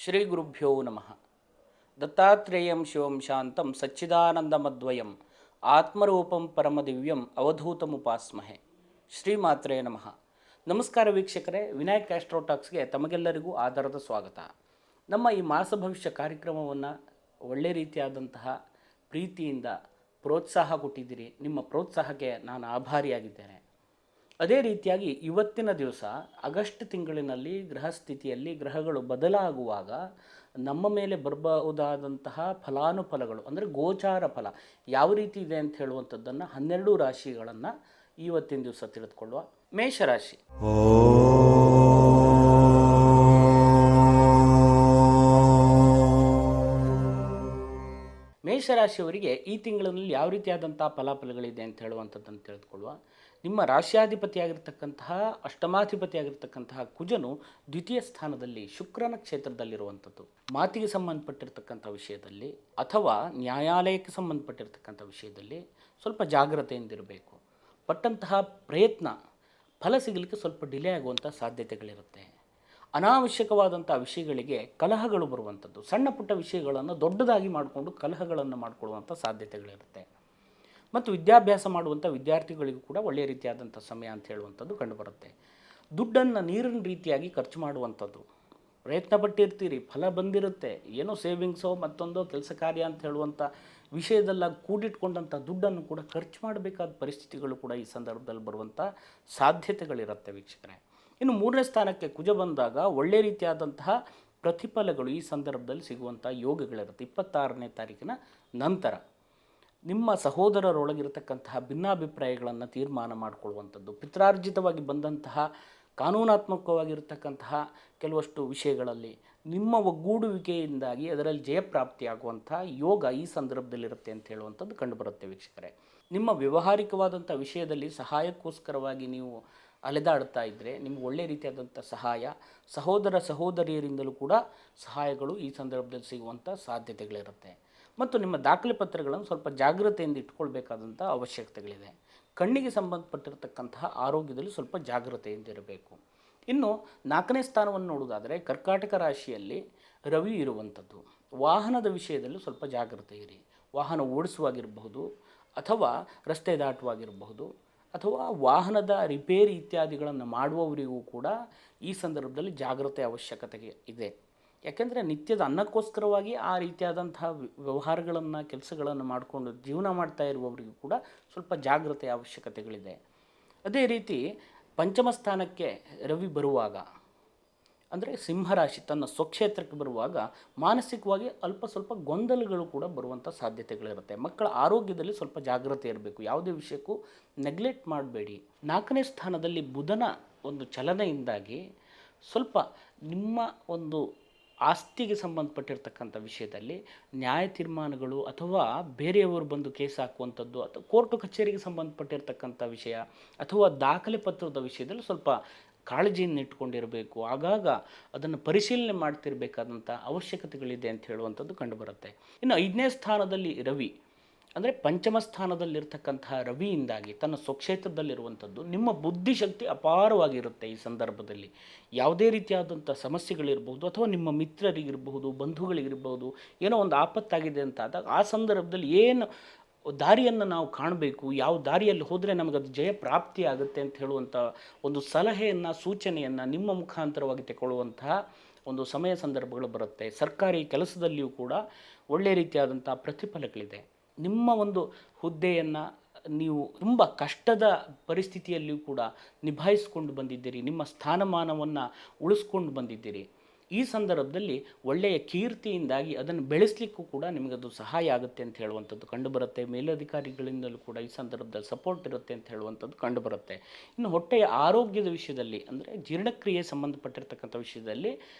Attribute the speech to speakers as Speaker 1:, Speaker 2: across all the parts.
Speaker 1: ಶ್ರೀ ಗುರುಭ್ಯೋ ನಮಃ. ದತ್ತಾತ್ರೇಯಂ ಶಿವಂ ಶಾಂತಂ ಸಚ್ಚಿದಾನಂದಮದ್ವಯಂ ಆತ್ಮರೂಪಂ ಪರಮದಿವ್ಯಂ ಅವಧೂತಮುಪಾಸ್ಮಹೆ. ಶ್ರೀಮಾತ್ರೇ ನಮಃ. ನಮಸ್ಕಾರ ವೀಕ್ಷಕರೇ, ವಿನಾಯಕ್ ಆಸ್ಟ್ರೋಟಾಕ್ಸ್ಗೆ ತಮಗೆಲ್ಲರಿಗೂ ಆಧಾರದ ಸ್ವಾಗತ. ನಮ್ಮ ಈ ಮಾಸ ಭವಿಷ್ಯ ಕಾರ್ಯಕ್ರಮವನ್ನು ಒಳ್ಳೆ ರೀತಿಯಾದಂತಹ ಪ್ರೀತಿಯಿಂದ ಪ್ರೋತ್ಸಾಹ ಕೊಟ್ಟಿದ್ದೀರಿ. ನಿಮ್ಮ ಪ್ರೋತ್ಸಾಹಕ್ಕೆ ನಾನು ಆಭಾರಿಯಾಗಿದ್ದೇನೆ. ಅದೇ ರೀತಿಯಾಗಿ ಇವತ್ತಿನ ದಿವಸ ಆಗಸ್ಟ್ ತಿಂಗಳಿನಲ್ಲಿ ಗೃಹಸ್ಥಿತಿಯಲ್ಲಿ ಗ್ರಹಗಳು ಬದಲಾಗುವಾಗ ನಮ್ಮ ಮೇಲೆ ಬರಬಹುದಾದಂತಹ ಫಲಾನುಫಲಗಳು ಅಂದರೆ ಗೋಚಾರ ಫಲ ಯಾವ ರೀತಿ ಇದೆ ಅಂತ ಹೇಳುವಂಥದ್ದನ್ನು 12 ರಾಶಿಗಳನ್ನು ಇವತ್ತಿನ ದಿವಸ ತಿಳಿದುಕೊಳ್ಳುವ. ಮೇಷರಾಶಿ. ಮೇಷರಾಶಿಯವರಿಗೆ ಈ ತಿಂಗಳಿನಲ್ಲಿ ಯಾವ ರೀತಿಯಾದಂಥ ಫಲಾಫಲಗಳಿದೆ ಅಂತ ಹೇಳುವಂಥದ್ದನ್ನು ತಿಳಿದುಕೊಳ್ಳುವ. ನಿಮ್ಮ ರಾಶ್ಯಾಧಿಪತಿಯಾಗಿರ್ತಕ್ಕಂತಹ ಅಷ್ಟಮಾಧಿಪತಿಯಾಗಿರ್ತಕ್ಕಂತಹ ಕುಜನು ದ್ವಿತೀಯ ಸ್ಥಾನದಲ್ಲಿ ಶುಕ್ರನ ಕ್ಷೇತ್ರದಲ್ಲಿರುವಂಥದ್ದು. ಮಾತಿಗೆ ಸಂಬಂಧಪಟ್ಟಿರ್ತಕ್ಕಂಥ ವಿಷಯದಲ್ಲಿ ಅಥವಾ ನ್ಯಾಯಾಲಯಕ್ಕೆ ಸಂಬಂಧಪಟ್ಟಿರ್ತಕ್ಕಂಥ ವಿಷಯದಲ್ಲಿ ಸ್ವಲ್ಪ ಜಾಗ್ರತೆಯಿಂದಿರಬೇಕು. ಪಟ್ಟಂತಹ ಪ್ರಯತ್ನ ಫಲ ಸಿಗಲಿಕ್ಕೆ ಸ್ವಲ್ಪ ಡಿಲೇ ಆಗುವಂಥ ಸಾಧ್ಯತೆಗಳಿರುತ್ತೆ. ಅನಾವಶ್ಯಕವಾದಂಥ ವಿಷಯಗಳಿಗೆ ಕಲಹಗಳು ಬರುವಂಥದ್ದು, ಸಣ್ಣ ಪುಟ್ಟ ವಿಷಯಗಳನ್ನು ದೊಡ್ಡದಾಗಿ ಮಾಡಿಕೊಂಡು ಕಲಹಗಳನ್ನು ಮಾಡಿಕೊಳ್ಳುವಂಥ ಸಾಧ್ಯತೆಗಳಿರುತ್ತೆ. ಮತ್ತು ವಿದ್ಯಾಭ್ಯಾಸ ಮಾಡುವಂಥ ವಿದ್ಯಾರ್ಥಿಗಳಿಗೂ ಕೂಡ ಒಳ್ಳೆಯ ರೀತಿಯಾದಂಥ ಸಮಯ ಅಂತ ಹೇಳುವಂಥದ್ದು ಕಂಡುಬರುತ್ತೆ. ದುಡ್ಡನ್ನು ನೀರಿನ ರೀತಿಯಾಗಿ ಖರ್ಚು ಮಾಡುವಂಥದ್ದು, ಪ್ರಯತ್ನ ಪಟ್ಟಿರ್ತೀರಿ, ಫಲ ಬಂದಿರುತ್ತೆ, ಏನೋ ಸೇವಿಂಗ್ಸೋ ಮತ್ತೊಂದೋ ಕೆಲಸ ಕಾರ್ಯ ಅಂತ ಹೇಳುವಂಥ ವಿಷಯದಲ್ಲ ಕೂಡಿಟ್ಕೊಂಡಂಥ ದುಡ್ಡನ್ನು ಕೂಡ ಖರ್ಚು ಮಾಡಬೇಕಾದ ಪರಿಸ್ಥಿತಿಗಳು ಕೂಡ ಈ ಸಂದರ್ಭದಲ್ಲಿ ಬರುವಂಥ ಸಾಧ್ಯತೆಗಳಿರುತ್ತೆ ವೀಕ್ಷಕರೇ. ಇನ್ನು 3ನೇ ಸ್ಥಾನಕ್ಕೆ ಕುಜ ಬಂದಾಗ ಒಳ್ಳೆ ರೀತಿಯಾದಂತಹ ಪ್ರತಿಫಲಗಳು ಈ ಸಂದರ್ಭದಲ್ಲಿ ಸಿಗುವಂಥ ಯೋಗಗಳಿರುತ್ತೆ. 26ನೇ ತಾರೀಕಿನ ನಂತರ ನಿಮ್ಮ ಸಹೋದರರೊಳಗಿರತಕ್ಕಂತಹ ಭಿನ್ನಾಭಿಪ್ರಾಯಗಳನ್ನು ತೀರ್ಮಾನ ಮಾಡಿಕೊಳ್ಳುವಂಥದ್ದು, ಪಿತ್ರಾರ್ಜಿತವಾಗಿ ಬಂದಂತಹ ಕಾನೂನಾತ್ಮಕವಾಗಿರತಕ್ಕಂತಹ ಕೆಲವಷ್ಟು ವಿಷಯಗಳಲ್ಲಿ ನಿಮ್ಮ ಒಗ್ಗೂಡುವಿಕೆಯಿಂದಾಗಿ ಅದರಲ್ಲಿ ಜಯಪ್ರಾಪ್ತಿಯಾಗುವಂಥ ಯೋಗ ಈ ಸಂದರ್ಭದಲ್ಲಿರುತ್ತೆ ಅಂತ ಹೇಳುವಂಥದ್ದು ಕಂಡುಬರುತ್ತೆ ವೀಕ್ಷಕರೇ. ನಿಮ್ಮ ವ್ಯಾವಹಾರಿಕವಾದಂಥ ವಿಷಯದಲ್ಲಿ ಸಹಾಯಕ್ಕೋಸ್ಕರವಾಗಿ ನೀವು ಅಲೆದಾಡ್ತಾ ಇದ್ದರೆ ನಿಮ್ಗೆ ಒಳ್ಳೆ ರೀತಿಯಾದಂಥ ಸಹಾಯ, ಸಹೋದರ ಸಹೋದರಿಯರಿಂದಲೂ ಕೂಡ ಸಹಾಯಗಳು ಈ ಸಂದರ್ಭದಲ್ಲಿ ಸಿಗುವಂಥ ಸಾಧ್ಯತೆಗಳಿರುತ್ತೆ. ಮತ್ತು ನಿಮ್ಮ ದಾಖಲೆ ಪತ್ರಗಳನ್ನು ಸ್ವಲ್ಪ ಜಾಗ್ರತೆಯಿಂದ ಇಟ್ಕೊಳ್ಬೇಕಾದಂಥ ಅವಶ್ಯಕತೆಗಳಿದೆ. ಕಣ್ಣಿಗೆ ಸಂಬಂಧಪಟ್ಟಿರತಕ್ಕಂತಹ ಆರೋಗ್ಯದಲ್ಲಿ ಸ್ವಲ್ಪ ಜಾಗ್ರತೆಯಿಂದ ಇರಬೇಕು. ಇನ್ನು 4ನೇ ಸ್ಥಾನವನ್ನು ನೋಡುವುದಾದರೆ ಕರ್ಕಾಟಕ ರಾಶಿಯಲ್ಲಿ ರವಿ ಇರುವಂಥದ್ದು. ವಾಹನದ ವಿಷಯದಲ್ಲಿ ಸ್ವಲ್ಪ ಜಾಗ್ರತೆ ಇರಿ. ವಾಹನ ಓಡಿಸುವಾಗಿರಬಹುದು ಅಥವಾ ರಸ್ತೆ ದಾಟುವಾಗಿರಬಹುದು ಅಥವಾ ವಾಹನದ ರಿಪೇರಿ ಇತ್ಯಾದಿಗಳನ್ನು ಮಾಡುವವರಿಗೂ ಕೂಡ ಈ ಸಂದರ್ಭದಲ್ಲಿ ಜಾಗ್ರತೆ ಅವಶ್ಯಕತೆ ಇದೆ. ಯಾಕೆಂದರೆ ನಿತ್ಯದ ಅನ್ನಕ್ಕೋಸ್ಕರವಾಗಿ ಆ ರೀತಿಯಾದಂತಹ ವ್ಯವಹಾರಗಳನ್ನು ಕೆಲಸಗಳನ್ನು ಮಾಡಿಕೊಂಡು ಜೀವನ ಮಾಡ್ತಾ ಇರುವವರಿಗೂ ಕೂಡ ಸ್ವಲ್ಪ ಜಾಗ್ರತೆಯ ಅವಶ್ಯಕತೆಗಳಿದೆ. ಅದೇ ರೀತಿ 5ಮ ಸ್ಥಾನಕ್ಕೆ ರವಿ ಬರುವಾಗ ಅಂದರೆ ಸಿಂಹರಾಶಿ ತನ್ನ ಸ್ವಕ್ಷೇತ್ರಕ್ಕೆ ಬರುವಾಗ ಮಾನಸಿಕವಾಗಿ ಅಲ್ಪ ಸ್ವಲ್ಪ ಗೊಂದಲಗಳು ಕೂಡ ಬರುವಂಥ ಸಾಧ್ಯತೆಗಳಿರುತ್ತೆ. ಮಕ್ಕಳ ಆರೋಗ್ಯದಲ್ಲಿ ಸ್ವಲ್ಪ ಜಾಗ್ರತೆ ಇರಬೇಕು. ಯಾವುದೇ ವಿಷಯಕ್ಕೂ ನೆಗ್ಲೆಕ್ಟ್ ಮಾಡಬೇಡಿ. 4ನೇ ಸ್ಥಾನದಲ್ಲಿ ಬುಧನ ಒಂದು ಚಲನೆಯಿಂದಾಗಿ ಸ್ವಲ್ಪ ನಿಮ್ಮ ಒಂದು ಆಸ್ತಿಗೆ ಸಂಬಂಧಪಟ್ಟಿರ್ತಕ್ಕಂಥ ವಿಷಯದಲ್ಲಿ ನ್ಯಾಯ ತೀರ್ಮಾನಗಳು ಅಥವಾ ಬೇರೆಯವರು ಬಂದು ಕೇಸ್ ಹಾಕುವಂಥದ್ದು ಅಥವಾ ಕೋರ್ಟು ಕಚೇರಿಗೆ ಸಂಬಂಧಪಟ್ಟಿರ್ತಕ್ಕಂಥ ವಿಷಯ ಅಥವಾ ದಾಖಲೆ ಪತ್ರದ ವಿಷಯದಲ್ಲಿ ಸ್ವಲ್ಪ ಕಾಳಜಿಯನ್ನು ಇಟ್ಕೊಂಡಿರಬೇಕು. ಆಗಾಗ ಅದನ್ನು ಪರಿಶೀಲನೆ ಮಾಡ್ತಿರಬೇಕಾದಂಥ ಅವಶ್ಯಕತೆಗಳಿದೆ ಅಂತ ಹೇಳುವಂಥದ್ದು ಕಂಡುಬರುತ್ತೆ. ಇನ್ನು 5ನೇ ಸ್ಥಾನದಲ್ಲಿ ರವಿ ಅಂದರೆ 5ಮ ಸ್ಥಾನದಲ್ಲಿರ್ತಕ್ಕಂತಹ ರವಿಯಿಂದಾಗಿ ತನ್ನ ಸ್ವಕ್ಷೇತ್ರದಲ್ಲಿರುವಂಥದ್ದು ನಿಮ್ಮ ಬುದ್ಧಿಶಕ್ತಿ ಅಪಾರವಾಗಿರುತ್ತೆ. ಈ ಸಂದರ್ಭದಲ್ಲಿ ಯಾವುದೇ ರೀತಿಯಾದಂಥ ಸಮಸ್ಯೆಗಳಿರ್ಬೋದು ಅಥವಾ ನಿಮ್ಮ ಮಿತ್ರರಿಗಿರಬಹುದು, ಬಂಧುಗಳಿಗಿರ್ಬೋದು, ಏನೋ ಒಂದು ಆಪತ್ತಾಗಿದೆ ಅಂತ ಆದಾಗ ಆ ಸಂದರ್ಭದಲ್ಲಿ ಏನು ದಾರಿಯನ್ನು ನಾವು ಕಾಣಬೇಕು, ಯಾವ ದಾರಿಯಲ್ಲಿ ಹೋದರೆ ನಮಗದು ಜಯ ಪ್ರಾಪ್ತಿ ಆಗುತ್ತೆ ಅಂತ ಹೇಳುವಂಥ ಒಂದು ಸಲಹೆಯನ್ನು, ಸೂಚನೆಯನ್ನು ನಿಮ್ಮ ಮುಖಾಂತರವಾಗಿ ತಗೊಳ್ಳುವಂತಹ ಒಂದು ಸಮಯ ಸಂದರ್ಭಗಳು ಬರುತ್ತೆ. ಸರ್ಕಾರಿ ಕೆಲಸದಲ್ಲಿಯೂ ಕೂಡ ಒಳ್ಳೆಯ ರೀತಿಯಾದಂಥ ಪ್ರತಿಫಲಗಳಿದೆ. ನಿಮ್ಮ ಒಂದು ಹುದ್ದೆಯನ್ನು ನೀವು ತುಂಬ ಕಷ್ಟದ ಪರಿಸ್ಥಿತಿಯಲ್ಲಿಯೂ ಕೂಡ ನಿಭಾಯಿಸ್ಕೊಂಡು ಬಂದಿದ್ದೀರಿ. ನಿಮ್ಮ ಸ್ಥಾನಮಾನವನ್ನು ಉಳಿಸ್ಕೊಂಡು ಬಂದಿದ್ದೀರಿ. ಈ ಸಂದರ್ಭದಲ್ಲಿ ಒಳ್ಳೆಯ ಕೀರ್ತಿಯಿಂದಾಗಿ ಅದನ್ನು ಬೆಳೆಸಲಿಕ್ಕೂ ಕೂಡ ನಿಮಗದು ಸಹಾಯ ಆಗುತ್ತೆ ಅಂತ ಹೇಳುವಂಥದ್ದು ಕಂಡುಬರುತ್ತೆ. ಮೇಲಧಿಕಾರಿಗಳಿಂದಲೂ ಕೂಡ ಈ ಸಂದರ್ಭದಲ್ಲಿ ಸಪೋರ್ಟ್ ಇರುತ್ತೆ ಅಂತ ಹೇಳುವಂಥದ್ದು ಕಂಡುಬರುತ್ತೆ. ಇನ್ನು ಹೊಟ್ಟೆಯ ಆರೋಗ್ಯದ ವಿಷಯದಲ್ಲಿ ಅಂದರೆ ಜೀರ್ಣಕ್ರಿಯೆ ಸಂಬಂಧಪಟ್ಟಿರ್ತಕ್ಕಂಥ ವಿಷಯದಲ್ಲಿ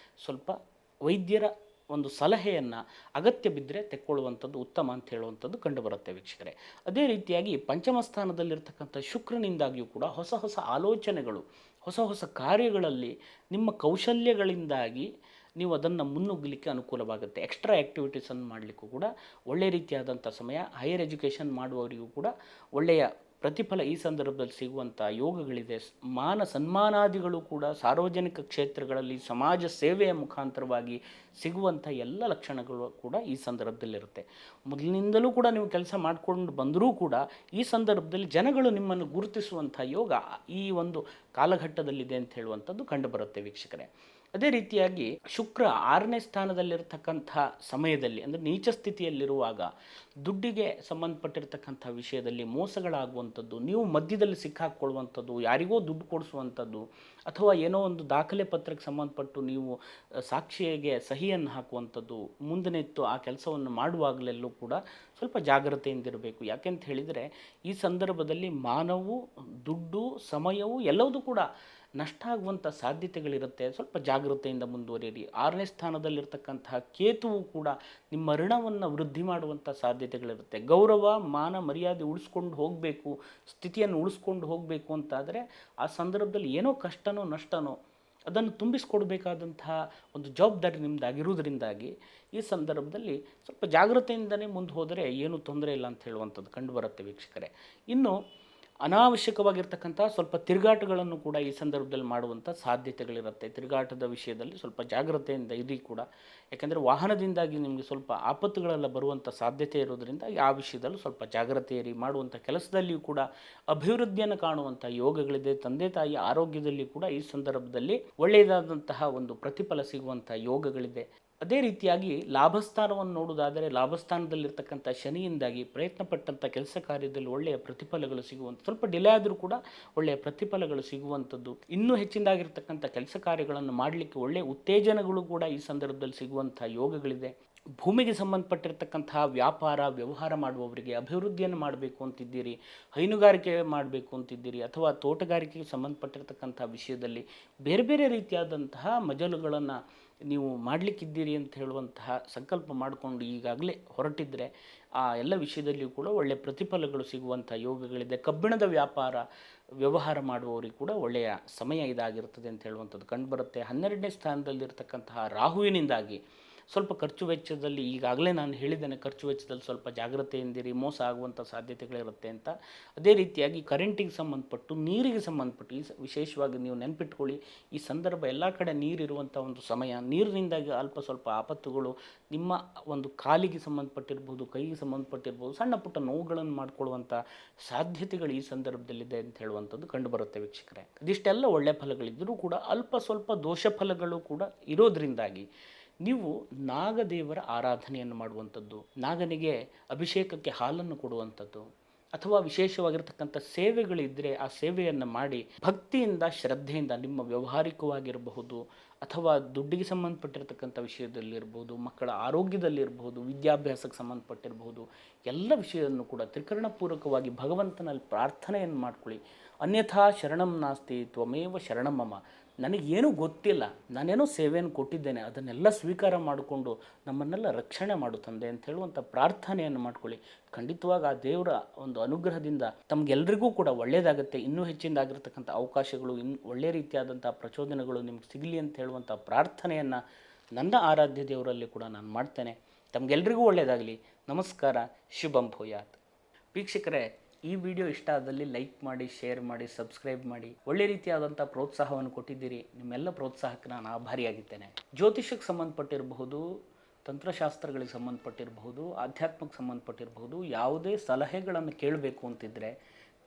Speaker 1: ಸ್ವಲ್ಪ ವೈದ್ಯರ ಒಂದು ಸಲಹೆಯನ್ನು ಅಗತ್ಯ ಬಿದ್ದರೆ ತೆಕ್ಕೊಳ್ಳುವಂಥದ್ದು ಉತ್ತಮ ಅಂತ ಹೇಳುವಂಥದ್ದು ಕಂಡುಬರುತ್ತೆ ವೀಕ್ಷಕರೇ. ಅದೇ ರೀತಿಯಾಗಿ 5ಮ ಸ್ಥಾನದಲ್ಲಿರ್ತಕ್ಕಂಥ ಶುಕ್ರನಿಂದಾಗಿಯೂ ಕೂಡ ಹೊಸ ಹೊಸ ಆಲೋಚನೆಗಳು, ಹೊಸ ಹೊಸ ಕಾರ್ಯಗಳಲ್ಲಿ ನಿಮ್ಮ ಕೌಶಲ್ಯಗಳಿಂದಾಗಿ ನೀವು ಅದನ್ನು ಮುನ್ನುಗ್ಗಲಿಕ್ಕೆ ಅನುಕೂಲವಾಗುತ್ತೆ. ಎಕ್ಸ್ಟ್ರಾ ಆ್ಯಕ್ಟಿವಿಟೀಸನ್ನು ಮಾಡಲಿಕ್ಕೂ ಕೂಡ ಒಳ್ಳೆಯ ರೀತಿಯಾದಂಥ ಸಮಯ. ಹೈಯರ್ ಎಜುಕೇಷನ್ ಮಾಡುವವರಿಗೂ ಕೂಡ ಒಳ್ಳೆಯ ಪ್ರತಿಫಲ ಈ ಸಂದರ್ಭದಲ್ಲಿ ಸಿಗುವಂಥ ಯೋಗಗಳಿದೆ. ಮಾನ ಸನ್ಮಾನಾದಿಗಳು ಕೂಡ ಸಾರ್ವಜನಿಕ ಕ್ಷೇತ್ರಗಳಲ್ಲಿ ಸಮಾಜ ಸೇವೆಯ ಮುಖಾಂತರವಾಗಿ ಸಿಗುವಂಥ ಎಲ್ಲ ಲಕ್ಷಣಗಳು ಕೂಡ ಈ ಸಂದರ್ಭದಲ್ಲಿರುತ್ತೆ. ಮೊದಲಿನಿಂದಲೂ ಕೂಡ ನೀವು ಕೆಲಸ ಮಾಡಿಕೊಂಡು ಬಂದರೂ ಕೂಡ ಈ ಸಂದರ್ಭದಲ್ಲಿ ಜನಗಳು ನಿಮ್ಮನ್ನು ಗುರುತಿಸುವಂಥ ಯೋಗ ಈ ಒಂದು ಕಾಲಘಟ್ಟದಲ್ಲಿದೆ ಅಂತ ಹೇಳುವಂಥದ್ದು ಕಂಡುಬರುತ್ತೆ ವೀಕ್ಷಕರೇ. ಅದೇ ರೀತಿಯಾಗಿ ಶುಕ್ರ 6ನೇ ಸ್ಥಾನದಲ್ಲಿರ್ತಕ್ಕಂಥ ಸಮಯದಲ್ಲಿ, ಅಂದರೆ ನೀಚ ಸ್ಥಿತಿಯಲ್ಲಿರುವಾಗ ದುಡ್ಡಿಗೆ ಸಂಬಂಧಪಟ್ಟಿರ್ತಕ್ಕಂಥ ವಿಷಯದಲ್ಲಿ ಮೋಸಗಳಾಗುವಂಥದ್ದು, ನೀವು ಮಧ್ಯದಲ್ಲಿ ಸಿಕ್ಕಾಕ್ಕೊಳ್ಳುವಂಥದ್ದು, ಯಾರಿಗೋ ದುಡ್ಡು ಕೊಡಿಸುವಂಥದ್ದು, ಅಥವಾ ಏನೋ ಒಂದು ದಾಖಲೆ ಪತ್ರಕ್ಕೆ ಸಂಬಂಧಪಟ್ಟು ನೀವು ಸಾಕ್ಷಿಗೆ ಸಹಿಯನ್ನು ಹಾಕುವಂಥದ್ದು, ಮುಂದಿನಿತ್ತು ಆ ಕೆಲಸವನ್ನು ಮಾಡುವಾಗಲೆಲ್ಲೂ ಕೂಡ ಸ್ವಲ್ಪ ಜಾಗ್ರತೆಯಿಂದಿರಬೇಕು. ಯಾಕೆಂತ ಹೇಳಿದರೆ ಈ ಸಂದರ್ಭದಲ್ಲಿ ಮಾನವು, ದುಡ್ಡು, ಸಮಯವು ಎಲ್ಲವೂ ಕೂಡ ನಷ್ಟ ಆಗುವಂಥ ಸಾಧ್ಯತೆಗಳಿರುತ್ತೆ. ಸ್ವಲ್ಪ ಜಾಗೃತೆಯಿಂದ ಮುಂದುವರಿಯಿರಿ. 6ನೇ ಸ್ಥಾನದಲ್ಲಿರ್ತಕ್ಕಂತಹ ಕೇತುವು ಕೂಡ ನಿಮ್ಮ ಋಣವನ್ನು ವೃದ್ಧಿ ಮಾಡುವಂಥ ಸಾಧ್ಯತೆಗಳಿರುತ್ತೆ. ಗೌರವ, ಮಾನ, ಮರ್ಯಾದೆ ಉಳಿಸ್ಕೊಂಡು ಹೋಗಬೇಕು, ಸ್ಥಿತಿಯನ್ನು ಉಳಿಸ್ಕೊಂಡು ಹೋಗಬೇಕು ಅಂತಾದರೆ ಆ ಸಂದರ್ಭದಲ್ಲಿ ಏನೋ ಕಷ್ಟನೋ ನಷ್ಟನೋ ಅದನ್ನು ತುಂಬಿಸ್ಕೊಡ್ಬೇಕಾದಂತಹ ಒಂದು ಜವಾಬ್ದಾರಿ ನಿಮ್ಮದಾಗಿರುವುದರಿಂದಾಗಿ ಈ ಸಂದರ್ಭದಲ್ಲಿ ಸ್ವಲ್ಪ ಜಾಗೃತೆಯಿಂದಲೇ ಮುಂದೆ ಹೋದರೆ ಏನೂ ತೊಂದರೆ ಇಲ್ಲ ಅಂತ ಹೇಳುವಂಥದ್ದು ಕಂಡುಬರುತ್ತೆ ವೀಕ್ಷಕರೇ. ಇನ್ನು ಅನಾವಶ್ಯಕವಾಗಿರ್ತಕ್ಕಂಥ ಸ್ವಲ್ಪ ತಿರುಗಾಟಗಳನ್ನು ಕೂಡ ಈ ಸಂದರ್ಭದಲ್ಲಿ ಮಾಡುವಂಥ ಸಾಧ್ಯತೆಗಳಿರುತ್ತೆ. ತಿರುಗಾಟದ ವಿಷಯದಲ್ಲಿ ಸ್ವಲ್ಪ ಜಾಗ್ರತೆಯಿಂದ ಇರಿ ಕೂಡ. ಯಾಕೆಂದರೆ ವಾಹನದಿಂದಾಗಿ ನಿಮಗೆ ಸ್ವಲ್ಪ ಆಪತ್ತುಗಳೆಲ್ಲ ಬರುವಂಥ ಸಾಧ್ಯತೆ ಇರೋದರಿಂದ ಆ ವಿಷಯದಲ್ಲೂ ಸ್ವಲ್ಪ ಜಾಗ್ರತೆ ಇರಿ. ಮಾಡುವಂಥ ಕೆಲಸದಲ್ಲಿಯೂ ಕೂಡ ಅಭಿವೃದ್ಧಿಯನ್ನು ಕಾಣುವಂಥ ಯೋಗಗಳಿದೆ. ತಂದೆ ತಾಯಿ ಆರೋಗ್ಯದಲ್ಲಿ ಕೂಡ ಈ ಸಂದರ್ಭದಲ್ಲಿ ಒಳ್ಳೆಯದಾದಂತಹ ಒಂದು ಪ್ರತಿಫಲ ಸಿಗುವಂಥ ಯೋಗಗಳಿದೆ. ಅದೇ ರೀತಿಯಾಗಿ ಲಾಭಸ್ಥಾನವನ್ನು ನೋಡುವುದಾದರೆ ಲಾಭಸ್ಥಾನದಲ್ಲಿರ್ತಕ್ಕಂಥ ಶನಿಯಿಂದಾಗಿ ಪ್ರಯತ್ನಪಟ್ಟಂಥ ಕೆಲಸ ಕಾರ್ಯದಲ್ಲಿ ಒಳ್ಳೆಯ ಪ್ರತಿಫಲಗಳು ಸಿಗುವಂಥ, ಸ್ವಲ್ಪ ಡಿಲೇ ಆದರೂ ಕೂಡ ಒಳ್ಳೆಯ ಪ್ರತಿಫಲಗಳು ಸಿಗುವಂಥದ್ದು, ಇನ್ನೂ ಹೆಚ್ಚಿನದಾಗಿರ್ತಕ್ಕಂಥ ಕೆಲಸ ಕಾರ್ಯಗಳನ್ನು ಮಾಡಲಿಕ್ಕೆ ಒಳ್ಳೆಯ ಉತ್ತೇಜನಗಳು ಕೂಡ ಈ ಸಂದರ್ಭದಲ್ಲಿ ಸಿಗುವಂಥ ಯೋಗಗಳಿದೆ. ಭೂಮಿಗೆ ಸಂಬಂಧಪಟ್ಟಿರ್ತಕ್ಕಂತಹ ವ್ಯಾಪಾರ ವ್ಯವಹಾರ ಮಾಡುವವರಿಗೆ ಅಭಿವೃದ್ಧಿಯನ್ನು ಮಾಡಬೇಕು ಅಂತಿದ್ದೀರಿ, ಹೈನುಗಾರಿಕೆ ಮಾಡಬೇಕು ಅಂತಿದ್ದೀರಿ, ಅಥವಾ ತೋಟಗಾರಿಕೆಗೆ ಸಂಬಂಧಪಟ್ಟಿರ್ತಕ್ಕಂಥ ವಿಷಯದಲ್ಲಿ ಬೇರೆ ಬೇರೆ ರೀತಿಯಾದಂತಹ ಮಜಲುಗಳನ್ನು ನೀವು ಮಾಡಲಿಕ್ಕಿದ್ದೀರಿ ಅಂತ ಹೇಳುವಂತಹ ಸಂಕಲ್ಪ ಮಾಡಿಕೊಂಡು ಈಗಾಗಲೇ ಹೊರಟಿದ್ದರೆ ಆ ಎಲ್ಲ ವಿಷಯದಲ್ಲಿಯೂ ಕೂಡ ಒಳ್ಳೆಯ ಪ್ರತಿಫಲಗಳು ಸಿಗುವಂಥ ಯೋಗಗಳಿದೆ. ಕಬ್ಬಿಣದ ವ್ಯಾಪಾರ ವ್ಯವಹಾರ ಮಾಡುವವರಿಗೆ ಕೂಡ ಒಳ್ಳೆಯ ಸಮಯ ಇದಾಗಿರ್ತದೆ ಅಂತ ಹೇಳುವಂಥದ್ದು ಕಂಡುಬರುತ್ತೆ. 12ನೇ ಸ್ಥಾನದಲ್ಲಿರ್ತಕ್ಕಂತಹ ರಾಹುವಿನಿಂದಾಗಿ ಸ್ವಲ್ಪ ಖರ್ಚು ವೆಚ್ಚದಲ್ಲಿ, ಈಗಾಗಲೇ ನಾನು ಹೇಳಿದ್ದೇನೆ, ಖರ್ಚು ವೆಚ್ಚದಲ್ಲಿ ಸ್ವಲ್ಪ ಜಾಗ್ರತೆಯಿಂದಿರಿ, ಮೋಸ ಆಗುವಂಥ ಸಾಧ್ಯತೆಗಳಿರುತ್ತೆ ಅಂತ. ಅದೇ ರೀತಿಯಾಗಿ ಕರೆಂಟಿಗೆ ಸಂಬಂಧಪಟ್ಟು, ನೀರಿಗೆ ಸಂಬಂಧಪಟ್ಟು ವಿಶೇಷವಾಗಿ ನೀವು ನೆನಪಿಟ್ಕೊಳ್ಳಿ, ಈ ಸಂದರ್ಭ ಎಲ್ಲ ಕಡೆ ನೀರಿರುವಂಥ ಒಂದು ಸಮಯ. ನೀರಿನಿಂದಾಗಿ ಅಲ್ಪ ಸ್ವಲ್ಪ ಆಪತ್ತುಗಳು ನಿಮ್ಮ ಒಂದು ಕಾಲಿಗೆ ಸಂಬಂಧಪಟ್ಟಿರ್ಬೋದು, ಕೈಗೆ ಸಂಬಂಧಪಟ್ಟಿರ್ಬೋದು, ಸಣ್ಣ ಪುಟ್ಟ ನೋವುಗಳನ್ನು ಮಾಡಿಕೊಳ್ಳುವಂಥ ಸಾಧ್ಯತೆಗಳು ಈ ಸಂದರ್ಭದಲ್ಲಿದೆ ಅಂತ ಹೇಳುವಂಥದ್ದು ಕಂಡುಬರುತ್ತೆ ವೀಕ್ಷಕರೇ. ಇದಿಷ್ಟೆಲ್ಲ ಒಳ್ಳೆಯ ಫಲಗಳಿದ್ದರೂ ಕೂಡ ಅಲ್ಪ ಸ್ವಲ್ಪ ದೋಷ ಫಲಗಳು ಕೂಡ ಇರೋದರಿಂದಾಗಿ ನೀವು ನಾಗದೇವರ ಆರಾಧನೆಯನ್ನು ಮಾಡುವಂಥದ್ದು, ನಾಗನಿಗೆ ಅಭಿಷೇಕಕ್ಕೆ ಹಾಲನ್ನು ಕೊಡುವಂಥದ್ದು, ಅಥವಾ ವಿಶೇಷವಾಗಿರ್ತಕ್ಕಂಥ ಸೇವೆಗಳಿದ್ದರೆ ಆ ಸೇವೆಯನ್ನು ಮಾಡಿ ಭಕ್ತಿಯಿಂದ ಶ್ರದ್ಧೆಯಿಂದ ನಿಮ್ಮ ವ್ಯಾವಹಾರಿಕವಾಗಿರಬಹುದು, ಅಥವಾ ದುಡ್ಡಿಗೆ ಸಂಬಂಧಪಟ್ಟಿರ್ತಕ್ಕಂಥ ವಿಷಯದಲ್ಲಿರ್ಬೋದು, ಮಕ್ಕಳ ಆರೋಗ್ಯದಲ್ಲಿರ್ಬೋದು, ವಿದ್ಯಾಭ್ಯಾಸಕ್ಕೆ ಸಂಬಂಧಪಟ್ಟಿರ್ಬೋದು, ಎಲ್ಲ ವಿಷಯವನ್ನು ಕೂಡ ತ್ರಿಕರಣಪೂರ್ವಕವಾಗಿ ಭಗವಂತನಲ್ಲಿ ಪ್ರಾರ್ಥನೆಯನ್ನು ಮಾಡ್ಕೊಳ್ಳಿ. ಅನ್ಯಥಾ ಶರಣಂ ನಾಸ್ತಿ ತ್ವಮೇವ ಶರಣಂ ಮಮ. ನನಗೇನೂ ಗೊತ್ತಿಲ್ಲ, ನಾನೇನೋ ಸೇವೆಯನ್ನು ಕೊಟ್ಟಿದ್ದೇನೆ, ಅದನ್ನೆಲ್ಲ ಸ್ವೀಕಾರ ಮಾಡಿಕೊಂಡು ನಮ್ಮನ್ನೆಲ್ಲ ರಕ್ಷಣೆ ಮಾಡು ತಂದೆ ಅಂತ ಹೇಳುವಂಥ ಪ್ರಾರ್ಥನೆಯನ್ನು ಮಾಡ್ಕೊಳ್ಳಿ. ಖಂಡಿತವಾಗಿ ಆ ದೇವರ ಒಂದು ಅನುಗ್ರಹದಿಂದ ತಮಗೆಲ್ಲರಿಗೂ ಕೂಡ ಒಳ್ಳೆಯದಾಗುತ್ತೆ. ಇನ್ನೂ ಹೆಚ್ಚಿನದಾಗಿರ್ತಕ್ಕಂಥ ಅವಕಾಶಗಳು, ಒಳ್ಳೆಯ ರೀತಿಯಾದಂಥ ಪ್ರಚೋದನೆಗಳು ನಿಮ್ಗೆ ಸಿಗಲಿ ಅಂತ ಹೇಳುವಂಥ ಪ್ರಾರ್ಥನೆಯನ್ನು ನನ್ನ ಆರಾಧ್ಯ ದೇವರಲ್ಲಿ ಕೂಡ ನಾನು ಮಾಡ್ತೇನೆ. ತಮಗೆಲ್ಲರಿಗೂ ಒಳ್ಳೆಯದಾಗಲಿ. ನಮಸ್ಕಾರ. ಶುಭಂ ಭೂಯಾತ್. ವೀಕ್ಷಕರೇ, ಈ ವಿಡಿಯೋ ಇಷ್ಟ ಆದಲ್ಲಿ ಲೈಕ್ ಮಾಡಿ, ಶೇರ್ ಮಾಡಿ, ಸಬ್ಸ್ಕ್ರೈಬ್ ಮಾಡಿ. ಒಳ್ಳೆ ರೀತಿಯಾದಂಥ ಪ್ರೋತ್ಸಾಹವನ್ನು ಕೊಟ್ಟಿದ್ದೀರಿ. ನಿಮ್ಮೆಲ್ಲ ಪ್ರೋತ್ಸಾಹಕ್ಕೆ ನಾನು ಆಭಾರಿಯಾಗಿದ್ದೇನೆ. ಜ್ಯೋತಿಷಕ್ಕೆ ಸಂಬಂಧಪಟ್ಟಿರಬಹುದು, ತಂತ್ರಶಾಸ್ತ್ರಗಳಿಗೆ ಸಂಬಂಧಪಟ್ಟಿರಬಹುದು, ಆಧ್ಯಾತ್ಮಕ್ಕೆ ಸಂಬಂಧಪಟ್ಟಿರಬಹುದು, ಯಾವುದೇ ಸಲಹೆಗಳನ್ನು ಕೇಳಬೇಕು ಅಂತಿದ್ದರೆ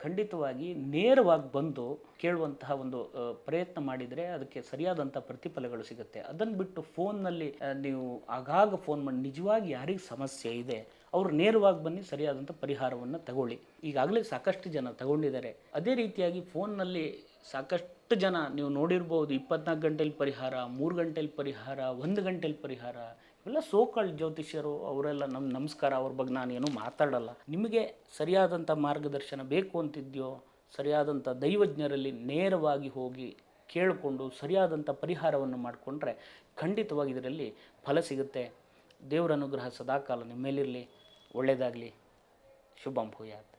Speaker 1: ಖಂಡಿತವಾಗಿ ನೇರವಾಗಿ ಬಂದು ಕೇಳುವಂತಹ ಒಂದು ಪ್ರಯತ್ನ ಮಾಡಿದರೆ ಅದಕ್ಕೆ ಸರಿಯಾದಂಥ ಪ್ರತಿಫಲಗಳು ಸಿಗುತ್ತೆ. ಅದನ್ನು ಬಿಟ್ಟು ಫೋನ್ನಲ್ಲಿ ನೀವು ಆಗಾಗ ಫೋನ್ ಮಾಡಿ ನಿಜವಾಗಿ ಯಾರಿಗೆ ಸಮಸ್ಯೆ ಇದೆ ಅವರು ನೇರವಾಗಿ ಬನ್ನಿ, ಸರಿಯಾದಂಥ ಪರಿಹಾರವನ್ನು ತಗೊಳ್ಳಿ. ಈಗಾಗಲೇ ಸಾಕಷ್ಟು ಜನ ತಗೊಂಡಿದ್ದಾರೆ. ಅದೇ ರೀತಿಯಾಗಿ ಫೋನ್ನಲ್ಲಿ ಸಾಕಷ್ಟು ಜನ ನೀವು ನೋಡಿರ್ಬೋದು, 24 ಗಂಟೆಲಿ ಪರಿಹಾರ, 3 ಗಂಟೆಲಿ ಪರಿಹಾರ, 1 ಗಂಟೆಲಿ ಪರಿಹಾರ, ಇವೆಲ್ಲ ಸೋಕಾಳ್ ಜ್ಯೋತಿಷ್ಯರು. ಅವರೆಲ್ಲ ನಮಸ್ಕಾರ, ಅವ್ರ ಬಗ್ಗೆ ನಾನೇನು ಮಾತಾಡಲ್ಲ. ನಿಮಗೆ ಸರಿಯಾದಂಥ ಮಾರ್ಗದರ್ಶನ ಬೇಕು ಅಂತಿದೆಯೋ, ಸರಿಯಾದಂಥ ದೈವಜ್ಞರಲ್ಲಿ ನೇರವಾಗಿ ಹೋಗಿ ಕೇಳಿಕೊಂಡು ಸರಿಯಾದಂಥ ಪರಿಹಾರವನ್ನು ಮಾಡಿಕೊಂಡ್ರೆ ಖಂಡಿತವಾಗಿ ಇದರಲ್ಲಿ ಫಲ ಸಿಗುತ್ತೆ. ದೇವರ ಅನುಗ್ರಹ ಸದಾಕಾಲ ನಿಮ್ಮ ಮೇಲಿರಲಿ. ಒಳ್ಳೆಯದಾಗಲಿ. ಶುಭಂ ಭೂಯಾತ್.